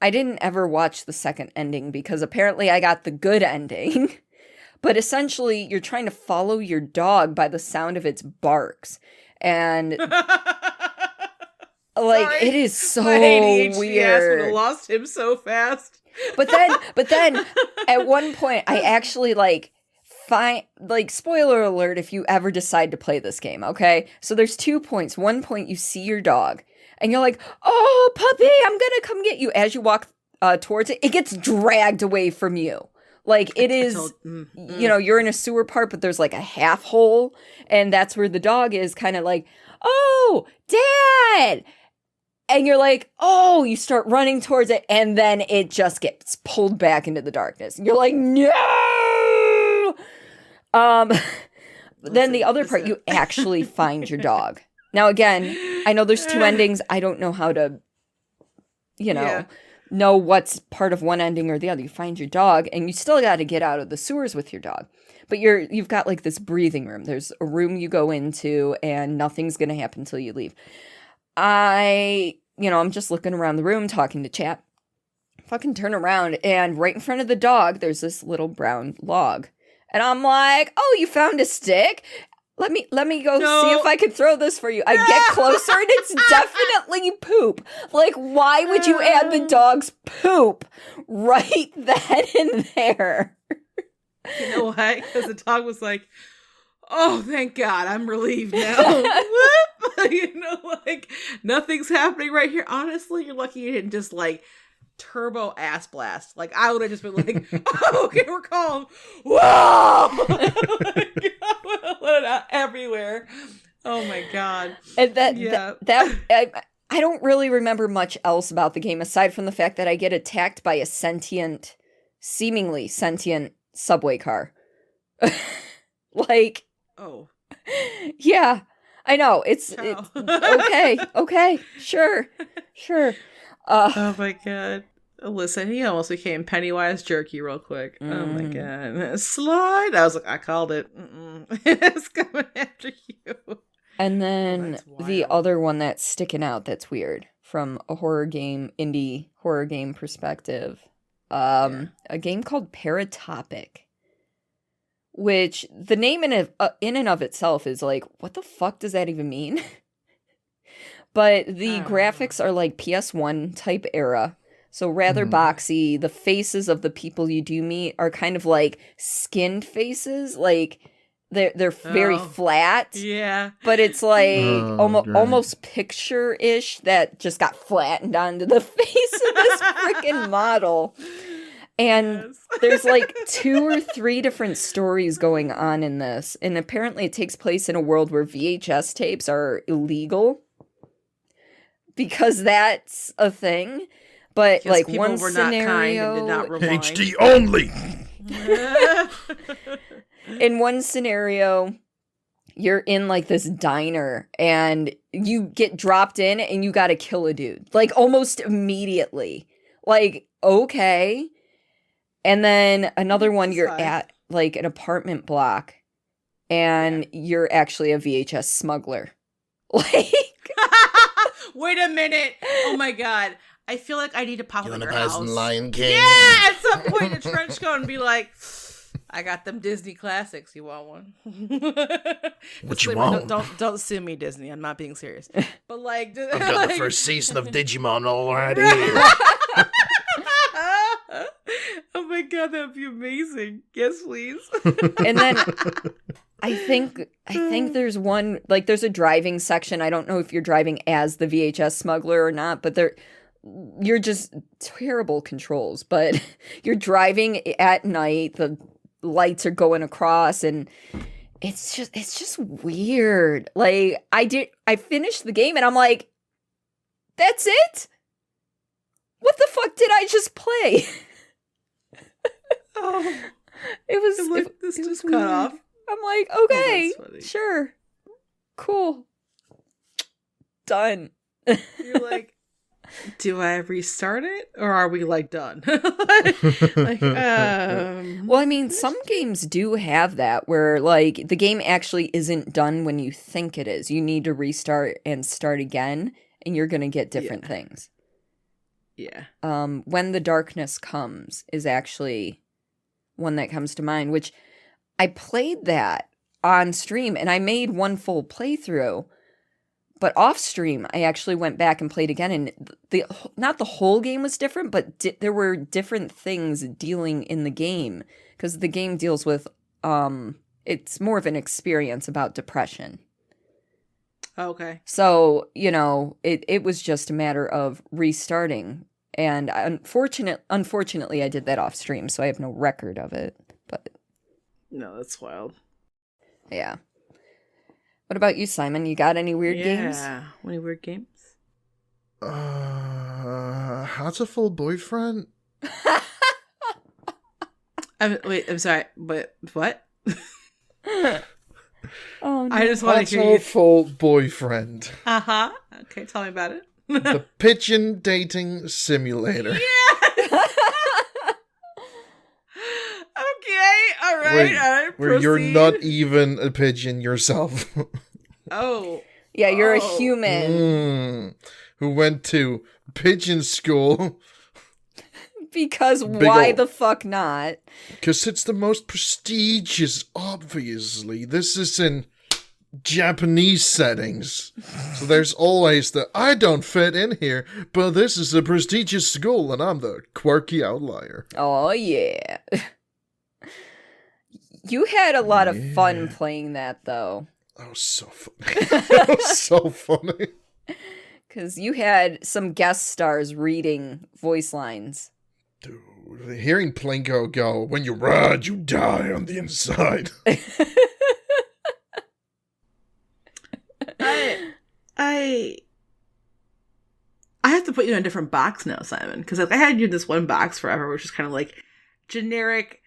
I didn't ever watch the second ending because apparently I got the good ending. But essentially, you're trying to follow your dog by the sound of its barks. And like, it is so my ADHD weird. ass would have lost him so fast. But then at one point I actually spoiler alert if you ever decide to play this game, okay? So there's 2 points. One point you see your dog and you're like, "Oh, puppy, I'm going to come get you." As you walk towards it, it gets dragged away from you. Like, it is, you know, you're in a sewer part, but there's like a half hole, and that's where the dog is, kind of like, "Oh, Dad!" And you're like, "Oh," you start running towards it, and then it just gets pulled back into the darkness. And you're like, "No!" Then the other part, you actually find your dog. Now, again, I know there's 2 endings. I don't know how to, know what's part of one ending or the other. You find your dog, and you still got to get out of the sewers with your dog. But you've got like this breathing room. There's a room you go into, and nothing's going to happen until you leave. I'm just looking around the room, talking to chat. Fucking turn around, and right in front of the dog, there's this little brown log. And I'm like, "Oh, you found a stick? Let me go see if I can throw this for you." I get closer, and it's definitely poop. Like, why would you add the dog's poop right then and there? You know why? Because the dog was like, "Oh, thank God, I'm relieved now." Nothing's happening right here. Honestly, you're lucky you didn't just turbo ass blast. Like, I would have just been like, "Oh, okay, we're calm." Whoa! Let it out everywhere. Oh my God. And I don't really remember much else about the game aside from the fact that I get attacked by a seemingly sentient subway car. Oh. Yeah, I know. It's okay, sure. Oh my God. Listen, he almost became Pennywise Jerky real quick. Oh my God. Slide. I was like, I called it. It's coming after you. And then the other one that's sticking out that's weird from a indie horror game perspective. a game called Paratopic, which the name in and of itself is like, what the fuck does that even mean? But the graphics are like PS1 type era, so rather boxy. The faces of the people you do meet are kind of like skinned faces, like they're very flat. Yeah, but it's like almost picture-ish that just got flattened onto the face of this freaking model. And there's like 2 or 3 different stories going on in this, and apparently it takes place in a world where VHS tapes are illegal. Because that's a thing, but like one scenario, HD only. In one scenario, you're in like this diner and you get dropped in and you got to kill a dude like almost immediately. Like, okay. And then another one, you're at like an apartment block and you're actually a VHS smuggler. Like. Wait a minute! Oh my god! I feel like I need to pop up at your house. Lion King? Yeah, at some point in a trench coat and be like, "I got them Disney classics. You want one?" What you want? Don't sue me, Disney. I'm not being serious. But like, I've got the first season of Digimon already here. Oh my god, that'd be amazing. Yes, please. And then I think there's one, like there's a driving section. I don't know if you're driving as the VHS smuggler or not, but you're just terrible controls. But you're driving at night, the lights are going across, and it's just weird. Like I finished the game and I'm like, that's it? What the fuck did I just play? Oh, this just cut off. I'm like, okay, sure, cool, done. You're like, do I restart it or are we like done? Well, I mean, some games do have that where like the game actually isn't done when you think it is. You need to restart and start again, and you're gonna get different things. Yeah. When the Darkness Comes is actually one that comes to mind, which I played that on stream and I made one full playthrough, but off stream I actually went back and played again, and not the whole game was different, but there were different things dealing in the game because the game deals with it's more of an experience about depression. Okay. So, it was just a matter of restarting. And unfortunately, I did that off stream, so I have no record of it. But no, that's wild. Yeah. What about you, Simon? You got any weird games? Yeah, any weird games? How's a full boyfriend? I'm sorry, but what? Oh, no. I just want to hear you. How's a full boyfriend? Uh-huh. Okay, tell me about it. The pigeon dating simulator. Yes! Okay, all right. Where you're not even a pigeon yourself. Oh. Yeah, you're a human. Who went to pigeon school. Because why the fuck not? Because it's the most prestigious, obviously. This is in Japanese settings. So there's always I don't fit in here, but this is a prestigious school and I'm the quirky outlier. Oh, yeah. You had a lot of fun playing that, though. Oh, so funny. That was so funny. Because you had some guest stars reading voice lines. Dude, hearing Plinko go, when you ride, you die on the inside. I have to put you in a different box now, Simon, because I had you in this one box forever, which is kind of like generic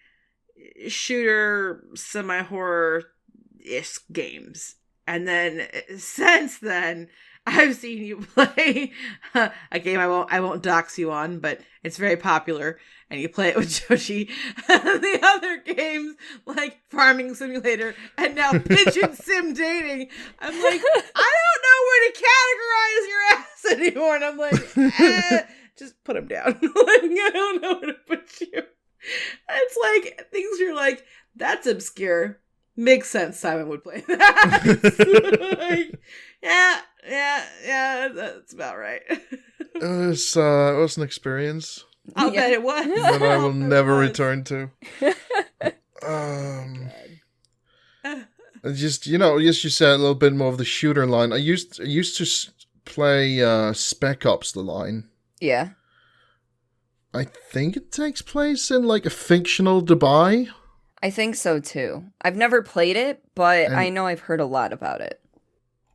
shooter, semi-horror-ish games. And then since then, I've seen you play a game I won't dox you on, but it's very popular, and you play it with Joshi. The other games, like Farming Simulator, and now Pigeon Sim Dating. I'm like, I don't know where to categorize your ass anymore. And I'm like, just put him down. Like, I don't know where to put you. It's like things you're like, that's obscure. Makes sense. Simon would play that. Like, yeah, that's about right. It was an experience I'll bet it was. that I will never return to. Just you said a little bit more of the shooter line. I used to play Spec Ops: The Line. Yeah. I think it takes place in like a fictional Dubai. I think so too. I've never played it, but I know I've heard a lot about it.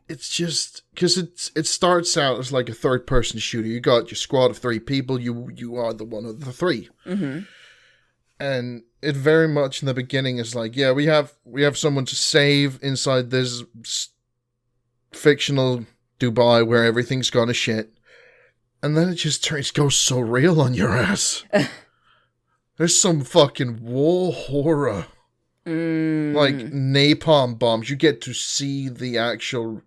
It's just because it starts out as like a third-person shooter. You got your squad of 3 people. You are the one of the 3, and it very much in the beginning is like, yeah, we have someone to save inside this fictional Dubai where everything's gone to shit, and then it goes so real on your ass. There's some fucking war horror. Like napalm bombs. You get to see the actual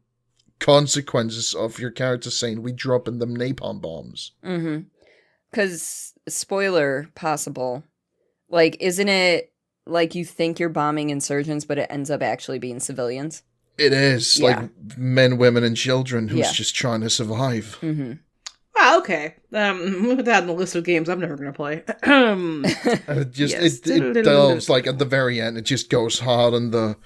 consequences of your character saying, we drop in them napalm bombs. Because, spoiler possible, like, isn't it like you think you're bombing insurgents, but it ends up actually being civilians? It is. Yeah. Like men, women, and children who's just trying to survive. Wow, okay. Put that in the list of games I'm never going to play. It delves, like, at the very end, it just goes hard on the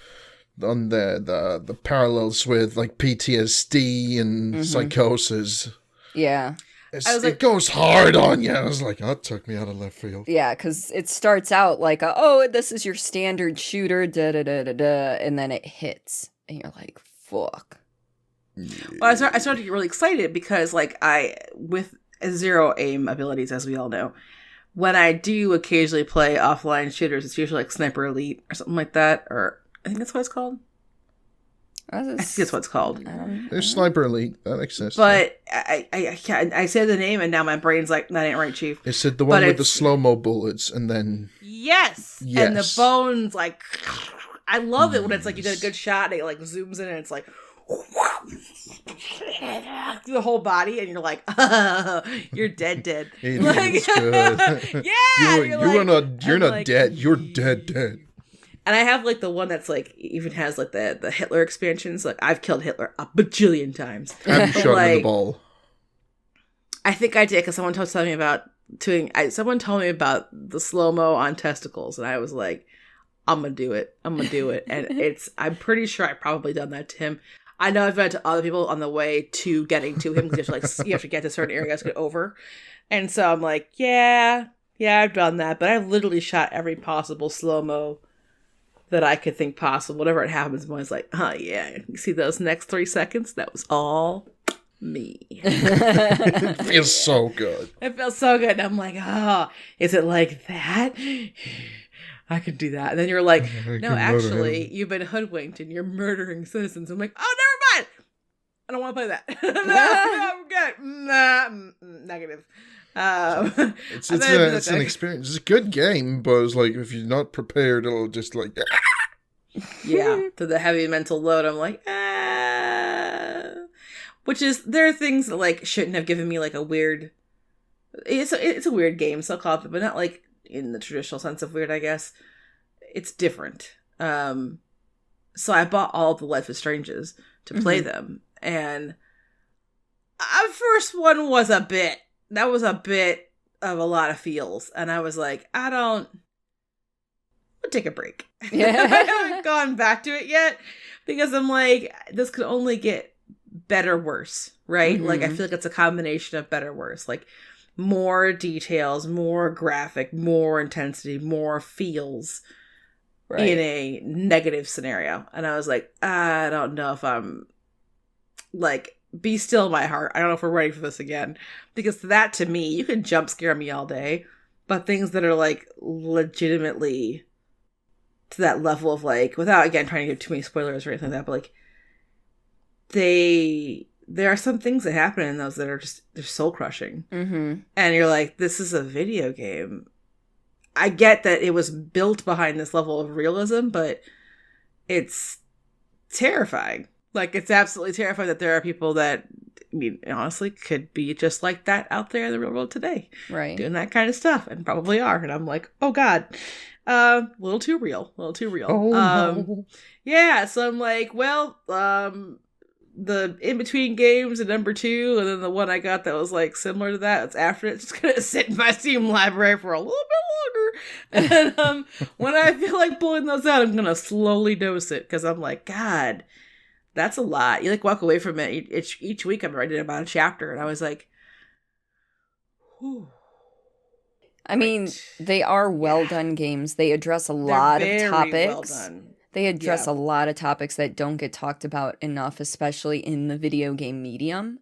parallels with, like, PTSD and psychosis. Yeah. It goes hard on you. I was like, that took me out of left field. Yeah, because it starts out like, this is your standard shooter, da-da-da-da-da, and then it hits. And you're like, fuck. Well, I started to get really excited because, like, with zero aim abilities, as we all know, when I do occasionally play offline shooters, it's usually like Sniper Elite or something like that, or I think that's what it's called. I think that's what it's called. There's Sniper Elite that exists. But I say the name and now my brain's like, that ain't right, Chief. Is it the one with the slow-mo bullets and then... Yes! And the bones, like... I love it when it's like you did a good shot and it like zooms in and it's like... through the whole body and you're like, you're dead. It like, is good. Yeah! You're not dead. You're dead. And I have like the one that's like even has like the Hitler expansions. Like I've killed Hitler a bajillion times. Have you shot him in the ball? I think I did because someone told me about the slow-mo on testicles, and I was like, I'm gonna do it. And I'm pretty sure I've probably done that to him. I know I've done it to other people on the way to getting to him because you have to get to certain areas to get over. And so I'm like, yeah, I've done that, but I've literally shot every possible slow-mo that I could think possible. Whatever it happens, I'm always like, yeah, you see those next 3 seconds? That was all me. It feels so good. It feels so good. And I'm like, is it like that? I could do that. And then you're like, no, actually, you've been hoodwinked and you're murdering citizens. I'm like, never mind. I don't want to play that. No, I'm good. Negative. It's an experience. It's a good game, but it's like if you're not prepared, it'll just like to the heavy mental load. I'm like, which is there are things that like shouldn't have given me like a weird. It's a weird game, so I'll call it, but not like in the traditional sense of weird. I guess it's different. So I bought all of the Life is Stranges to play them, and our first one was a bit. That was a bit of a lot of feels. And I was like, I'll take a break. Yeah. I haven't gone back to it yet because I'm like, this could only get better, worse, right? Like, I feel like it's a combination of better, worse. Like, more details, more graphic, more intensity, more feels in a negative scenario. And I was like, I don't know if I'm like, be still my heart. I don't know if we're ready for this again. Because that, to me, you can jump scare me all day. But things that are, like, legitimately to that level of, like, without, again, trying to give too many spoilers or anything like that, but, like, there are some things that happen in those that are just, they're soul-crushing. And you're like, this is a video game. I get that it was built behind this level of realism, but it's terrifying. Like, it's absolutely terrifying that there are people that I mean, honestly, could be just like that out there in the real world today. Right. Doing that kind of stuff, and probably are. And I'm like, oh God. A little too real. Oh, no. Yeah, so I'm like, well, the in-between games at number 2, and then the one I got that was like similar to that, it's after it's just gonna sit in my Steam library for a little bit longer. And when I feel like pulling those out, I'm gonna slowly dose it, because I'm like, God, that's a lot. You like walk away from it. Each week I'm writing about a chapter, and I was like, whew. I mean, they are well done games. They address a lot of topics. Well done. They address a lot of topics that don't get talked about enough, especially in the video game medium.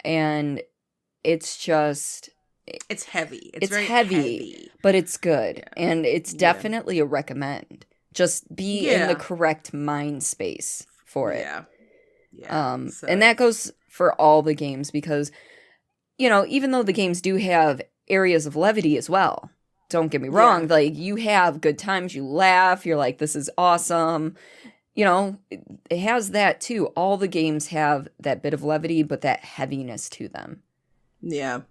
And it's just... It's heavy. It's very heavy, but it's good. Yeah. And it's definitely a recommend. Just be in the correct mind space for it. Yeah. And that goes for all the games because, even though the games do have areas of levity as well. Don't get me wrong. Like, you have good times, you laugh, you're like, this is awesome. It has that too. All the games have that bit of levity, but that heaviness to them. Yeah.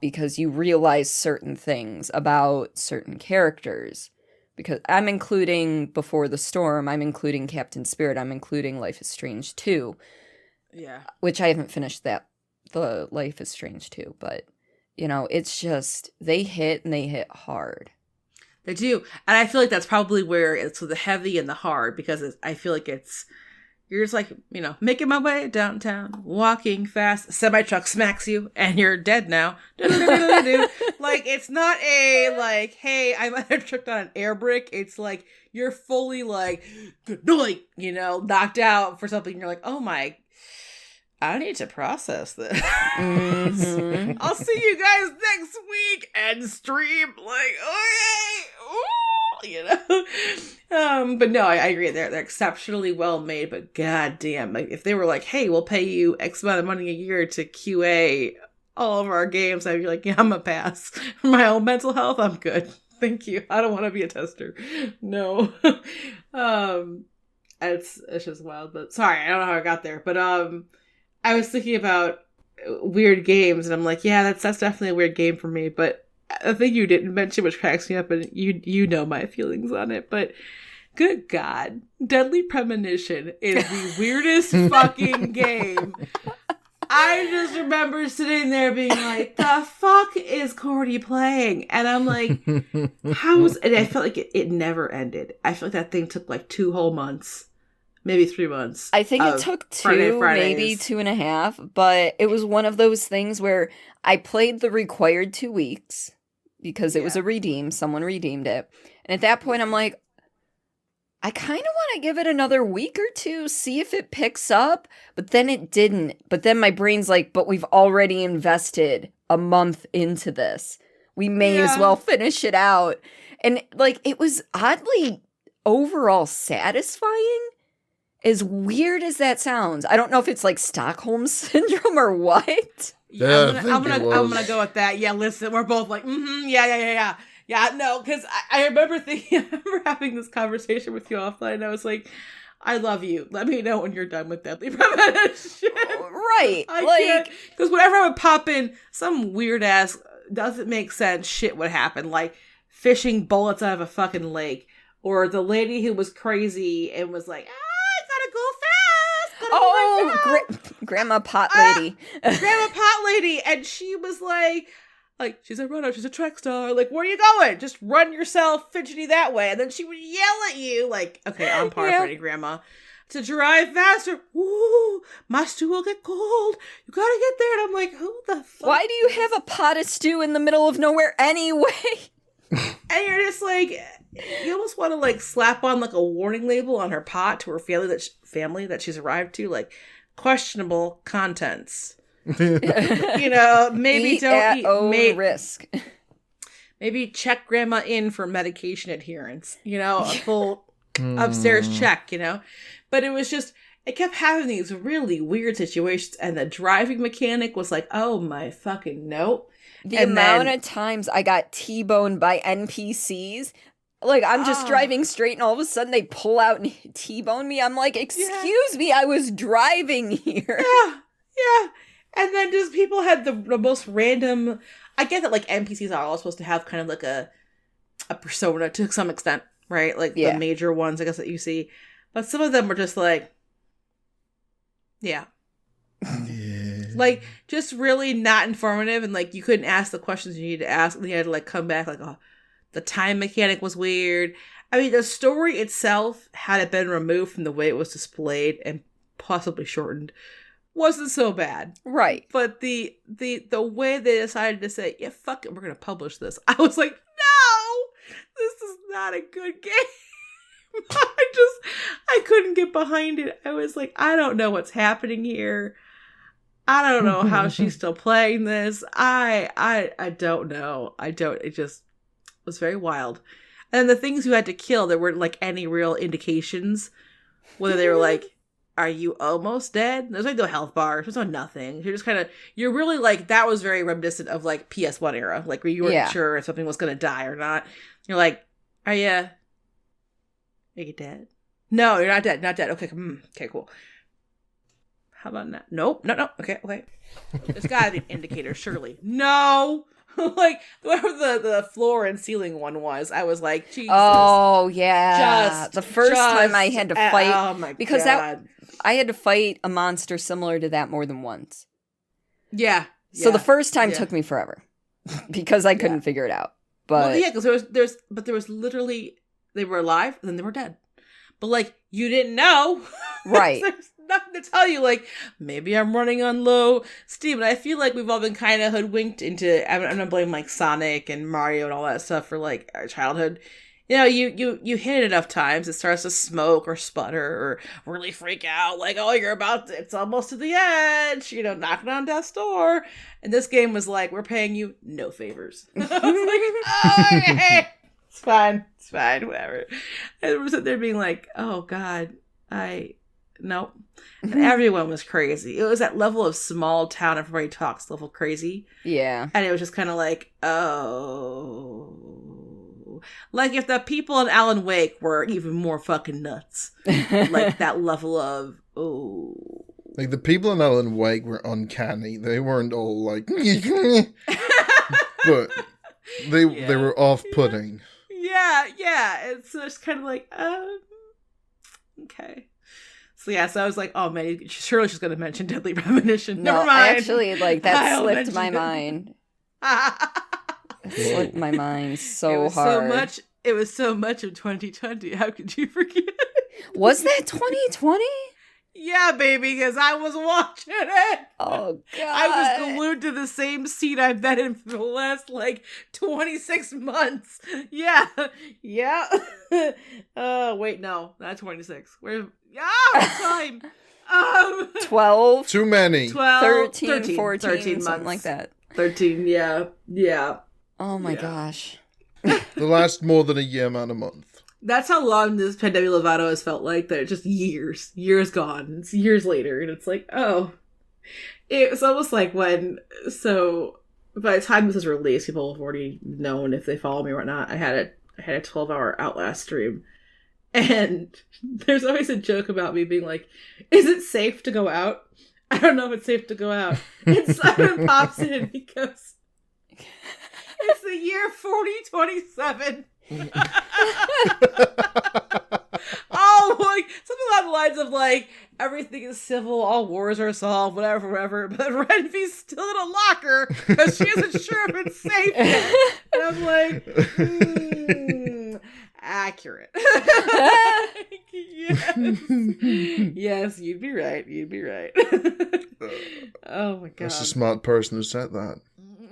Because you realize certain things about certain characters. Because I'm including Before the Storm, I'm including Captain Spirit, I'm including Life is Strange 2. Yeah. Which I haven't finished the Life is Strange 2, but... it's just, they hit and they hit hard. They do. And I feel like that's probably where it's the heavy and the hard, because I feel like you're just like, making my way downtown, walking fast, semi-truck smacks you, and you're dead now. Like, it's not like, hey, I might have tripped on an air brick. It's like, you're fully like, good night, knocked out for something. You're like, oh my, I need to process this. Mm-hmm. I'll see you guys next week and stream. Like, okay, but no, I agree. They're exceptionally well made. But goddamn, like if they were like, hey, we'll pay you X amount of money a year to QA all of our games, I'd be like, yeah, I'm gonna pass. For my own mental health, I'm good. Thank you. I don't want to be a tester. No. It's just wild. But sorry, I don't know how I got there. But I was thinking about weird games, and I'm like, yeah, that's definitely a weird game for me. But a thing you didn't mention, which cracks me up, and you know my feelings on it, but good God, Deadly Premonition is the weirdest fucking game. I just remember sitting there being like, the fuck is Cordi playing? And I'm like, and I felt like it never ended. I feel like that thing took like 2 whole months. Maybe 3 months. I think it took 2, maybe 2.5, but it was one of those things where I played the required 2 weeks because it was a redeem. Someone redeemed it. And at that point, I'm like, I kind of want to give it another week or 2, see if it picks up. But then it didn't. But then my brain's like, but we've already invested a month into this. We may as well finish it out. And like, it was oddly overall satisfying. As weird as that sounds, I don't know if it's like Stockholm Syndrome or what. Yeah, I'm gonna go with that. Yeah, listen, we're both like, yeah. No, because I remember having this conversation with you offline, and I was like, I love you. Let me know when you're done with Deadly Premonition. Right. Because whenever I would pop in some weird ass, doesn't make sense shit would happen, like fishing bullets out of a fucking lake, or the lady who was crazy and was like, Grandma Pot Lady. Grandma Pot Lady. And she was like, she's a runner, she's a track star. Like, where are you going? Just run yourself fidgety that way. And then she would yell at you, like, okay, I'm paraphrasing, Grandma, to drive faster. Woo, my stew will get cold. You gotta get there. And I'm like, who the fuck? Why do you have a pot of stew in the middle of nowhere anyway? And you're just like, you almost want to like slap on like a warning label on her pot to her family that she's arrived to, like, questionable contents. Maybe eat don't eat. Risk. Maybe check Grandma in for medication adherence. A full upstairs check. But it was just, it kept having these really weird situations, and the driving mechanic was like, oh my fucking no. The amount of times I got T-boned by NPCs. Like, I'm just driving straight, and all of a sudden they pull out and T-bone me. I'm like, excuse me, I was driving here. Yeah. And then just people had the most random... I get that, like, NPCs are all supposed to have kind of, like, a persona to some extent, right? Like, the major ones, I guess, that you see. But some of them were just like... Yeah. Like, just really not informative, and, like, you couldn't ask the questions you needed to ask, and you had to, like, come back, like, oh, the time mechanic was weird. I mean, the story itself, had it been removed from the way it was displayed and possibly shortened, wasn't so bad. Right. But the way they decided to say, yeah, fuck it, we're going to publish this. I was like, no, this is not a good game. I couldn't get behind it. I was like, I don't know what's happening here. I don't know how she's still playing this. I don't know. It just was very wild. And the things you had to kill, there weren't like any real indications whether they were like, are you almost dead? There's like no health bar. There's no nothing. You're really like, that was very reminiscent of like PS1 era. Like where you weren't sure if something was going to die or not. You're like, are you dead? No, you're not dead. Not dead. Okay. Okay, cool. How about that? Nope. No. Okay. There's got to be an indicator, surely. No. Like, whatever the floor and ceiling one was, I was like, Jesus. Oh, yeah. The first time I had to fight. Oh, my because God. I had to fight a monster similar to that more than once. Yeah. So the first time took me forever. Because I couldn't figure it out. But well, yeah, because there was literally, they were alive, and then they were dead. But, like, you didn't know. Right. There's nothing to tell you, like, maybe I'm running on low steam. And I feel like we've all been kind of hoodwinked into, I'm not blaming, like, Sonic and Mario and all that stuff for, like, our childhood. You know, you hit it enough times, it starts to smoke or sputter or really freak out. Like, oh, it's almost to the edge, knocking on death's door. And this game was like, we're paying you no favors. I was like, oh, okay. It's fine, whatever. And we're sitting there being like, oh, God, nope. And everyone was crazy. It was that level of small town, everybody talks level crazy. Yeah. And it was just kind of like, oh. Like if the people in Alan Wake were even more fucking nuts. Like that level of, oh. Like the people in Alan Wake were uncanny. They weren't all like, but they were off-putting. Yeah. It's just kind of like, okay. So I was like, oh man, surely she's going to mention Deadly Premonition. Never mind. Actually, like that slipped my mind. It slipped my mind so hard. It was so much of 2020. How could you forget? Was that 2020? Yeah, baby, because I was watching it. Oh, God. I was glued to the same seat I've been in for the last, 26 months. Yeah. Wait, no, not 26. Where? Time. 12. Too many. 13, 14, 13 something months. like that. 13, yeah. Oh, my gosh. The last more than a year amount a month. That's how long this Pandemic Lovato has felt like. That it's just years gone. It's years later, and it's like, oh. It's almost like when, so by the time this is released, people have already known if they follow me or not. I had a 12-hour Outlast stream, and there's always a joke about me being like, is it safe to go out? I don't know if it's safe to go out. And Simon pops in and he goes, it's the year 4027. Oh, like something along the lines of like everything is civil, all wars are solved, whatever. But Rhenvi's still in a locker because she isn't sure if it's safe yet. And I'm like, accurate. Yes, you'd be right. Oh my God, that's a smart person who said that.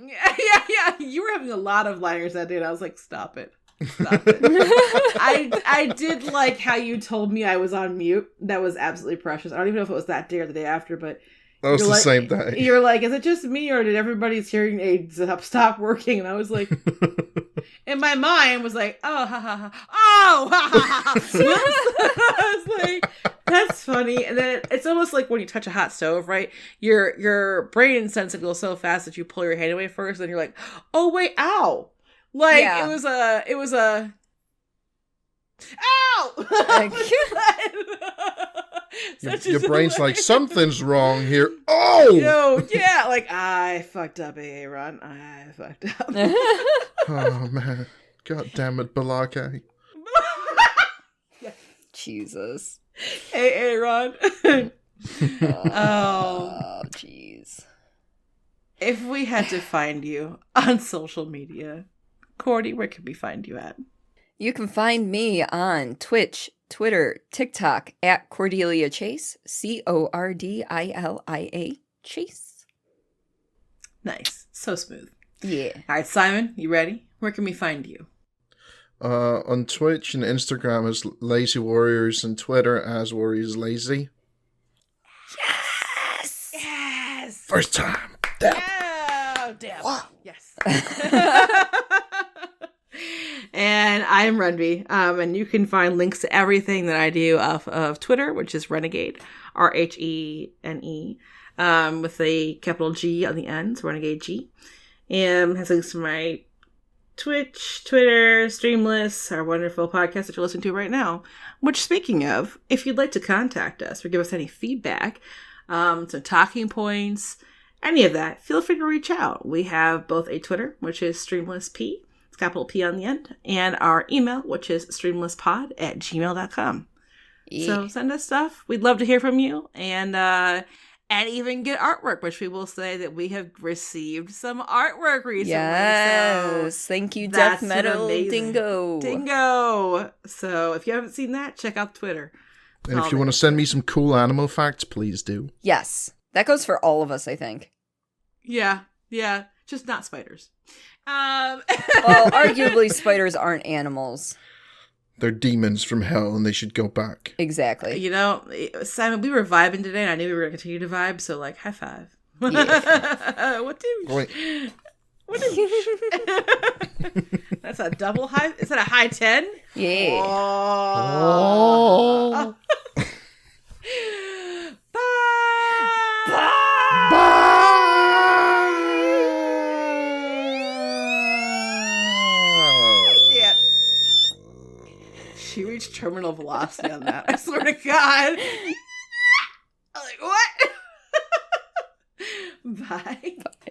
Yeah. You were having a lot of liners that day, and I was like, stop it. I did like how you told me I was on mute. That was absolutely precious. I don't even know if it was that day or the day after, but that was the same day. You're like, is it just me or did everybody's hearing aids stop working? And I was like, in my mind was like, oh, ha ha ha, oh, ha ha ha. I was like, that's funny. And then it's almost like when you touch a hot stove, right? Your brain sense it goes so fast that you pull your hand away first, and you're like, oh wait, ow. Like, yeah. It was a, ow! Your brain's like, something's wrong here. Oh! Yo, yeah, like, I fucked up, Aaron. I fucked up. Oh, man. God damn it, Balake. Jesus. Hey, Aaron. Oh, jeez. If we had to find you on social media, Cordi, where can we find you at? You can find me on Twitch, Twitter, TikTok at Cordelia Chase, Cordilia Chase. Nice. So smooth. Yeah. All right, Simon, you ready? Where can we find you? On Twitch and Instagram as Lazy Warriors and Twitter as Warriors Lazy. Yes! Yes! First time. Damn. Yeah! Damn. Yes. And I am Rhenvi, and you can find links to everything that I do off of Twitter, which is Renegade, Rhene, with a capital G on the end, so Renegade G. And has links to my Twitch, Twitter, Streamless, our wonderful podcast that you're listening to right now. Which, speaking of, if you'd like to contact us or give us any feedback, some talking points, any of that, feel free to reach out. We have both a Twitter, which is StreamlessP, it's capital P on the end, and our email, which is streamlesspod@gmail.com. Yeah. So send us stuff. We'd love to hear from you, and even get artwork, which we will say that we have received some artwork recently. Yes. So thank you, Death that's Metal amazing. Dingo. So if you haven't seen that, check out Twitter. And if you want to send me some cool animal facts, please do. Yes. That goes for all of us, I think. Yeah. Just not spiders. Well, arguably, spiders aren't animals. They're demons from hell, and they should go back. Exactly. You know, Simon, we were vibing today, and I knew we were going to continue to vibe, so, like, high five. Yeah. What do Wait. That's a double high? Is that a high 10? Yeah. Oh. Bye. Bye. Yeah. She reached terminal velocity on that. I swear to God. I'm like, what? Bye. Bye.